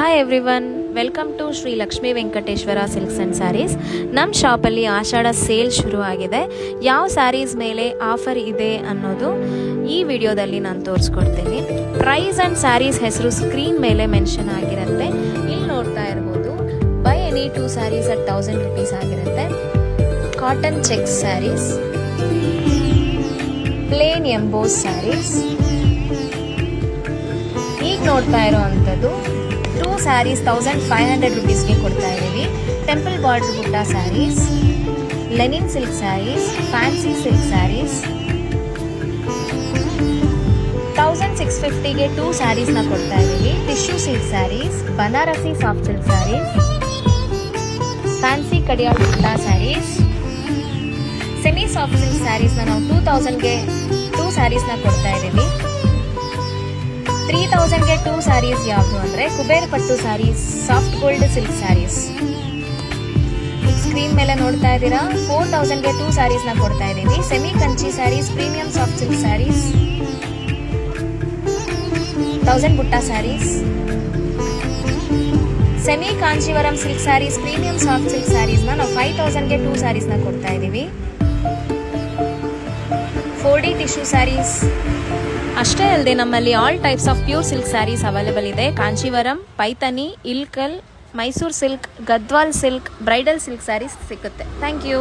Hi everyone, welcome to Shri Lakshmi Venkateshwara silks and sarees. ನಮ್ಮ ಶಾಪಲ್ಲಿ ಆಷಾಢ sale ಶುರು ಆಗಿದೆ. ಯಾವ ಸ್ಯಾರೀಸ್ ಮೇಲೆ ಆಫರ್ ಇದೆ ಅನ್ನೋದು ಈ ವಿಡಿಯೋದಲ್ಲಿ ನಾನು ತೋರಿಸ್ಕೊಡ್ತೀನಿ. ಪ್ರೈಸ್ ಆ್ಯಂಡ್ ಸ್ಯಾರೀಸ್ ಹೆಸರು ಸ್ಕ್ರೀನ್ ಮೇಲೆ ಮೆನ್ಷನ್ ಆಗಿರುತ್ತೆ. ಇಲ್ಲಿ ನೋಡ್ತಾ ಇರ್ಬೋದು, buy any 2 sarees at 1000 rupees ಆಗಿರುತ್ತೆ. Cotton check sarees, plain emboss sarees. ಈಗ ನೋಡ್ತಾ ಇರೋ ಅಂಥದ್ದು 2 ಸ್ಯಾರೀಸ್ 1500 rupeesಗೆ ಕೊಡ್ತಾ ಇದ್ದೀವಿ. Temple border butta sarees, linen silk sarees, fancy silk sarees 1650ಗೆ 2 ಸ್ಯಾರೀಸ್ನ ಕೊಡ್ತಾ ಇದ್ದೀವಿ. Tissue silk sarees, Banarasi soft silk sarees, fancy ಕಡಿಯಾಳ್ butta sarees, semi soft silk ಸ್ಯಾರೀಸ್ನ ನಾವು 2000ಗೆ 2 ಸ್ಯಾರೀಸ್ನ ಕೊಡ್ತಾ ಇದ್ದೀವಿ. 3000ಗೆ 2 ಸ್ಯಾರೀಸ್ ಯಾವುದು ಅಂದರೆ Kuber pattu sarees, soft gold silk sarees. Screen ಮೇಲೆ ನೋಡ್ತಾ ಇದ್ದೀರಾ, 4000ಗೆ 2 ಸ್ಯಾರೀಸ್ನ ಕೊಡ್ತಾ ಇದ್ದೀವಿ. Semi Kanchi sarees, premium soft silk sarees, 1000 butta sarees, semi Kanchivaram silk sarees, premium soft silk ಸ್ಯಾರೀಸ್ನ ನಾವು 5000ಗೆ 2 ಸ್ಯಾರೀಸ್ನ ಕೊಡ್ತಾ ಇದ್ದೀವಿ. 4D tissue saris. ಅಷ್ಟೇ ಅಲ್ಲದೆ ನಮ್ಮಲ್ಲಿ all types of pure silk sarees available ಇದೆ. Kanchivaram, Paithani, Ilkal, Mysuru silk, Gadwal silk, bridal silk sarees ಸಿಗುತ್ತೆ. Thank you.